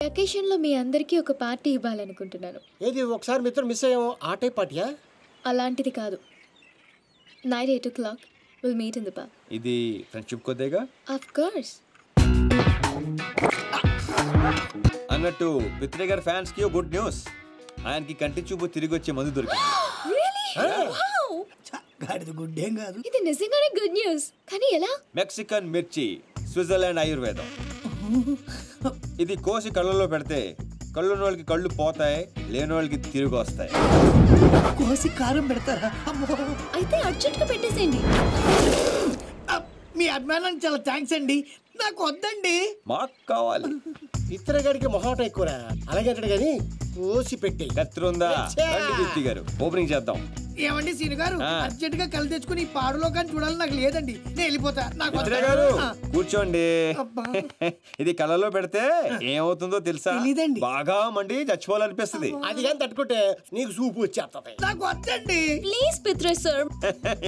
Vacation లో మీ అందరికీ ఒక పార్టీ ఇవ్వాలనుకుంటున్నాను. ఏది ఒకసారి మిత్రుడు మిస్ అయ్యాము ఆ టైప్ పార్టీయా? అలాంటిది కాదు. Night 8 o'clock will meet in the park. ఇది ఫ్రెండ్షిప్ కొద్దిగా ఆఫ్ కోర్స్. అన్నట్టు పిత్రే గారి ఫ్యాన్స్ కి గుడ్ న్యూస్. ఆయనకి కంటి చూపు తిరిగి వచ్చే మందు దొరికింది. గుడ్ ఏం కాదు. ఇది నిజంగానే గుడ్ న్యూస్. కానీ ఎలా? మెక్సికన్ మిర్చి, స్విట్జర్లాండ్ ఆయుర్వేదం. ఇది కోసి కళ్ళల్లో పెడితే కళ్ళున్న వాళ్ళకి కళ్ళు పోతాయి, లేని వాళ్ళకి తిరిగి వస్తాయి. కోసి కారం పెడతారా? అయితే అర్జెంట్ గా పెట్టేసేయండి. మీ అభిమానానికి చాలా థ్యాంక్స్ అండి. నాకు వద్దండి. మాకు కావాలి. ఇతరగాడికి మొహాట ఎక్కువరా. అలాగే అంటాడు కానీ కోసి పెట్టి కత్తిరుందా దీప్తి గారు ఓపెనింగ్ చేద్దాం. ఏమండి సీను గారు, అర్జెంట్ గా కళ్ళు తెచ్చుకుని ఈ పాడులో కానీ చూడాలి. నాకు లేదండి, నేను వెళ్ళిపోతా. పిత్రే గారు కూర్చోండి. ఇది కళ్ళలో పెడితే ఏమవుతుందో తెలుసా? బాగా మండి చచ్చిపోవాలనిపిస్తుంది. అది కానీ తట్టుకుంటే నీకు సూపు వచ్చేస్తుంది. నాకు వద్దండి ప్లీజ్ పిత్రే సార్.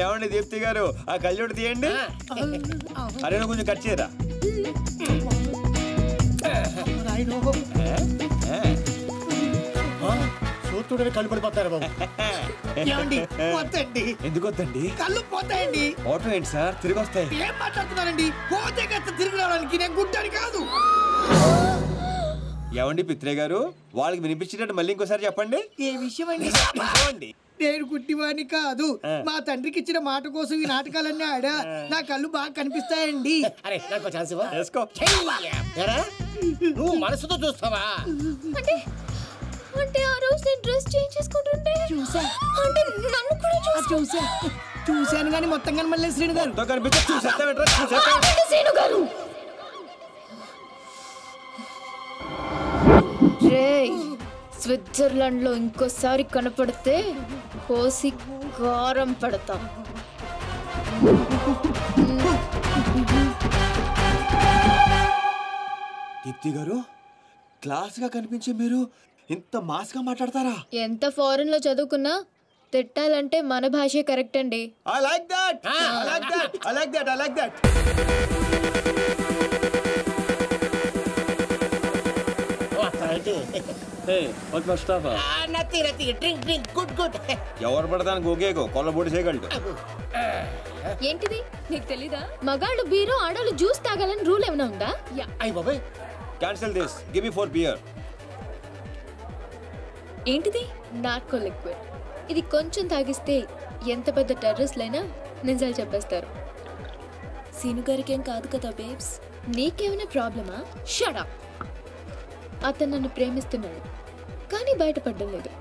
ఏమండి దీప్తి గారు ఆ కళ్ళోడు తీయండి. అరే కొంచెం కట్ చేయరా. చూస్తుండే కళ్ళు పడిపోతారు బాబు. ఏమండి వద్దండి. ఎందుకు వద్దండి? కళ్ళు పోతాయండి. ఆటో ఏంటి సార్ తిరిగి వస్తాయి. ఏం మాట్లాడుతున్నారండి? పోతే కాస్త తిరిగి రావడానికి నేను గుడ్డని కాదు. ఏమండి పిత్రే గారు వాళ్ళకి వినిపించినట్టు మళ్ళీ ఇంకోసారి చెప్పండి. ఏ విషయం అండి? నేను గుడ్డివాణి కాదు. మా తండ్రికి ఇచ్చిన మాట కోసం ఈ నాటకాలన్నీ ఆడా. నా కళ్ళు బాగా కనిపిస్తాయండి. అరే నాకు ఛాన్స్ ఇవ్వు. వేసుకో. నువ్వు మనసుతో చూస్తావా? అంటే ఆ రోజు నేను డ్రెస్ చేంజ్ చేసుకుంటుంటే చూసా. అంటే నన్ను కూడా చూశాను కానీ మొత్తం కానీ మళ్ళీ శ్రీను గారు శ్రీను గారు స్విట్జర్లాండ్ లో ఇంకోసారి కనపడితే కోసి కారం పెడతా. దీప్తి గారు క్లాస్ గా కనిపించే మీరు ఇంత మాస్ గా మాట్లాడతారా? ఎంత ఫారెన్ లో చదువుకున్నా తిట్టాలంటే మన భాషే కరెక్ట్ అండి. I like that. ఎవరు పడతానికి ఓకేగో కొల్లబొడి చేయగలడు. ఏంటిది నీకు తెలీదా? మగాళ్ళు బీరు ఆడవాళ్ళు జ్యూస్ తాగాలని రూల్ ఏమైనా ఉందా? Cancel this. Give me 4 beer. ఏంటిది? Narco liquid. ఇది కొంచెం తాగిస్తే ఎంత పెద్ద టెర్రరిస్ట్లైనా నిజాలు చెప్పేస్తారు. సీను గారికి ఏం కాదు కదా బేబ్స్? నీకేమైనా ప్రాబ్లమా? Shut up. అతను నన్ను ప్రేమిస్తున్నాడు కానీ బయటపడడం లేదు.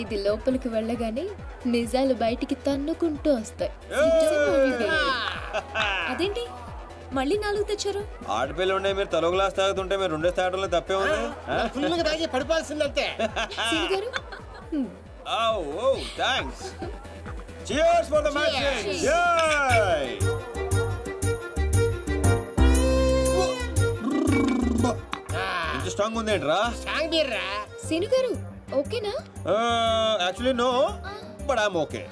ఇది లోపలికి వెళ్ళగానే నిజాలు బయటికి తన్నుకుంటూ వస్తాయి. అదేంటి మళ్ళీ 4 తెచ్చారు? ఆడపిల్ల ఉండే మీరు తలో గ్లాస్ తాగుతుంటే మీరు 2 తాగడంలో తప్పే ఉంది. పడిపోవాల్సిందంతే. Thanks. Cheers for the match. ఇంత స్ట్రాంగ్ ఉందేంట్రా? సీను గారు ఓకేనా? Actually no but I'm okay.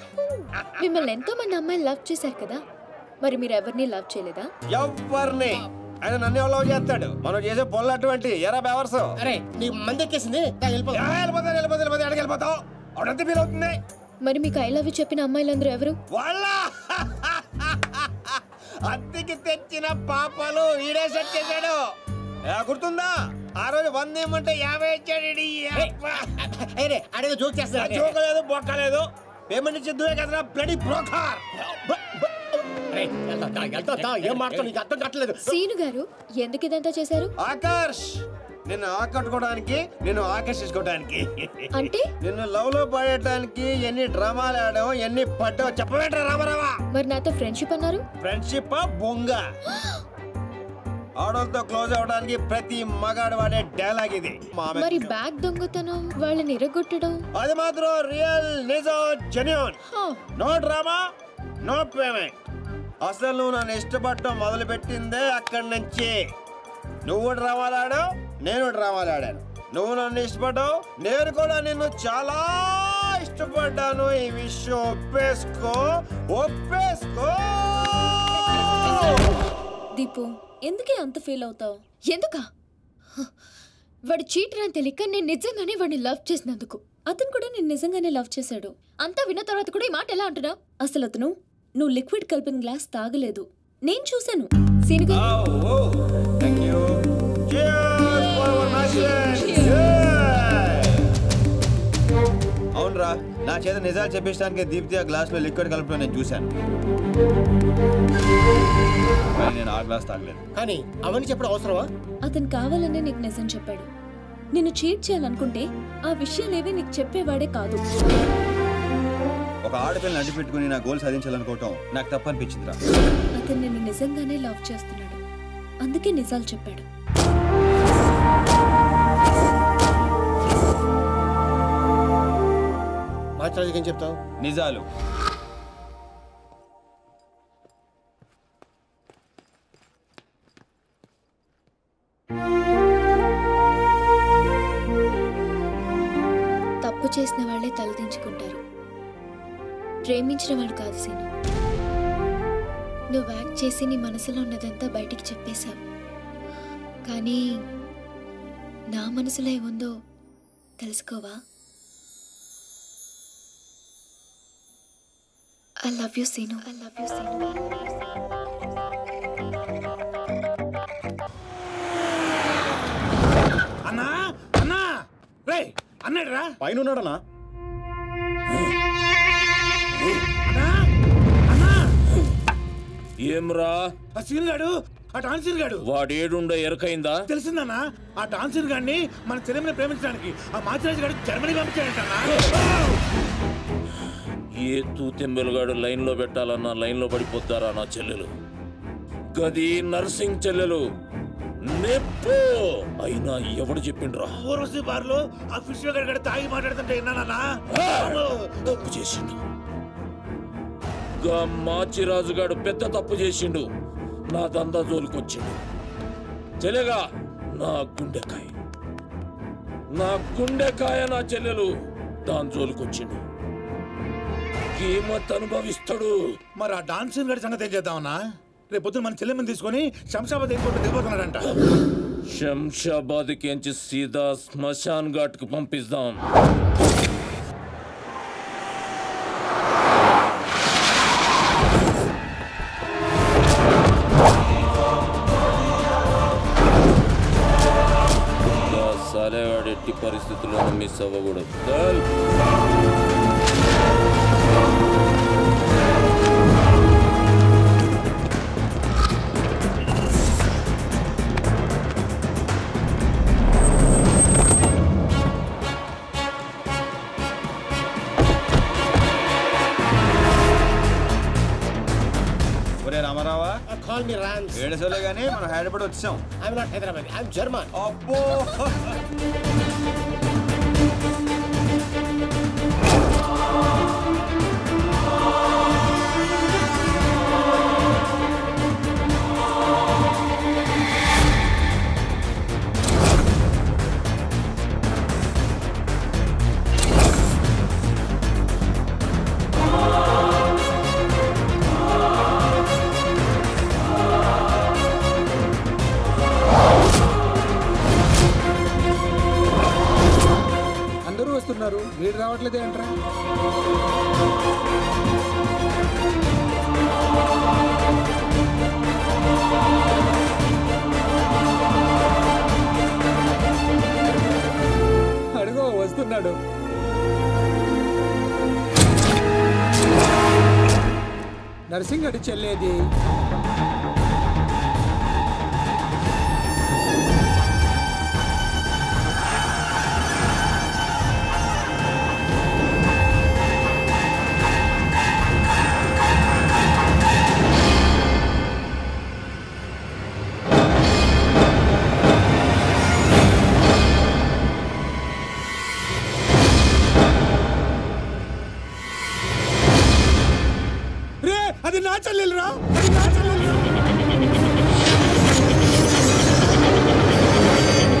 మిమ్మల్ని ఎంతో మంది అమ్మాయిలు లవ్ చేశారు కదా, మరి మీరు ఎవరిని లవ్ చేయలేదా? ఎవరిని? ఆయన నన్ను లవ్ చేస్తాడు. మనం చేసే పొల్ల అటువంటి ఎరా బెవర్స్. అరే నీ మంది ఎక్కేసింది. వెళ్ళిపోతావు అవునంత ఫీల్ అవుతుంది. మరి మీకు ఐ లవ్ యూ చెప్పిన అమ్మాయిలందరూ ఎవరు? వాళ్ళ అద్దెకి తెచ్చిన పాపలు ఈడే సెట్ చేశాడు. గుర్తుందా? ఆ రోజు 100 ఇమ్మంటే 50 ఇచ్చాడు. అడిగి జోక్ చేస్తా. జోకలేదు బొక్కలేదు. పేమెంట్ ఇచ్చేద్దువే కదరా బ్లడీ బ్రోకర్. ఏం మాట్లాడు నీకు అర్థం కావట్లేదు. సీను గారు ఎందుకు ఇదంతా చేశారు? ఆకర్ష్ నిన్ను ఆకట్టుకోవడానికి, నిన్ను ఆకర్షించుకోవడానికి, అంటే నిన్ను లవ్ లో పడేయడానికి ఎన్ని డ్రామాలు ఆడావు, ఎన్ని పడ్డావు చెప్పవేంట్రా రామారావా? మరి నాతో ఫ్రెండ్షిప్ అన్నారు. ఫ్రెండ్షిప్ బొంగ. ఆడోళ్ళతో క్లోజ్ అవడానికి ప్రతి మగాడు వాడే డైలాగ్ ఇది. మరి బ్యాగ్ దొంగతనం, వాళ్ళని ఇరగొట్టడం, అది మాత్రం రియల్, నిజం, genuine. No drama, no payment. అసలు నువ్వు నన్ను ఇష్టపడటం మొదలు పెట్టిందే అక్కడి నుంచి. నువ్వు డ్రామాలు ఆడావు, నేను డ్రామాలు ఆడాను. నువ్వు నన్ను ఇష్టపడ్డావు, నేను కూడా నిన్ను చాలా ఇష్టపడ్డాను. ఈ విషయం ఒప్పేసుకో. దీపు ఎందుకే అంత ఫీల్ అవుతావు? ఎందుకా? వాడు చీటర్ అని తెలియక నేను నిజంగానే వాడిని లవ్ చేసినందుకు. అతను కూడా నేను నిజంగానే లవ్ చేశాడు. అంతా విన్న తర్వాత కూడా ఈ మాట ఎలా అంటున్నావు? అసలు అతను నువ్వు లిక్విడ్ కలిపిన గ్లాస్ తాగలేదు, నేను చూశాను. సీనుగా అవునరా, నా చేత నిజాలు చెప్పేయడానికి దీప్తి ఆ గ్లాస్ లో లిక్విడ్ కలపడం నేను చూశాను. నేను ఆ గ్లాస్ తాగలేదు. కానీ అవన్నీ చెప్పడం అవసరమా? అతను కావాలనే నీకు నిజం చెప్పాడు. నిన్ను చీట్ చేయాలనుకుంటే ఆ విషయాలేవి నీకు చెప్పేవాడే కాదు. ఒక ఆడపిల్లని అడ్డు పెట్టుకుని నా గోల్ సాధించాలనుకోవటం నాకు తప్పనిపించిందిరా. అతను నిన్ను నిజంగానే లవ్ చేస్తున్నాడు, అందుకే నిజాలు చెప్పాడు. మాట్లాడేం చెప్తావు? నిజాలు. తప్పు చేసిన వాళ్ళే తలదించుకుంటారు, ప్రేమించిన వాళ్ళు కాదు సీను. నువ్వు యాక్ట్ చేసి నీ మనసులో ఉన్నదంతా బయటికి చెప్పేశావు, కానీ నా మనసులో ఏముందో తెలుసుకోవా? I love you, Sinu. I love you, Sinu. అన్నా అన్నా రే అన్నాడురా పైన ఉన్నాడనా? ఏమ్రా ఆ సీన్ గాడు, ఆ టాన్సీన్ గాడు వాడేడుండో ఎరకైందా? తెలిసిందన్నా, ఆ టాన్సీన్ గాడిని మన చెల్లెమ్మని ప్రేమించడానికి ఆ మాచిరాజు గాడు జర్మనీ పంపించాడంటన్నా. ఏ తూతెంబెలుగాడు లైన్ లో పెట్టాలన్నా లైన్ లో పడిపోతారా నా చెల్లెలు? గది నర్సింగ్ చెల్లెలు నెప్పు అయినా ఎవడు చెప్పిండ్రా? ఊర్వశి బార్లో ఆ ఫిష్ గడ తాగి మాట్లాడుతుంటే విన్నానన్నా. తప్పు చేసిండు. మాచిరాజుగాడు పెద్ద తప్పు చేసిండు, నా దందా జోలికొచ్చిండు. చెల్లెగా నా గుండెకాయ నా చెల్లెలు దాని జోలికొచ్చిండు. కీమత్ అనుభవిస్తాడు. మరి ఆ డాన్సీన్ గడి సంగతి ఏం చేద్దామన్నా? రేపు పొద్దున మన చెల్లెమ్మని తీసుకొని శంషాబాద్ ఎయిర్పోర్ట్ దిగిపోతున్నాడంట. శంషాబాద్కి ఎంచి సీదా శ్మశాన్ ఘాట్ కు పంపిస్తాం. సాలేగాడు ఎట్టి పరిస్థితుల్లో మిస్ అవ్వకూడదు. రామారావా, కాల్ మీ రామ్స్. ఏడుసోలే గానీ మనం హైదరాబాద్ వచ్చాం. I'm not Hyderabad, I'm German. అబ్బో, వీడు రావట్లేదే అంటారా? అడుగో వస్తున్నాడు. నర్సింగ్ అడి చెల్లేది. అది నా చెల్లెలురా.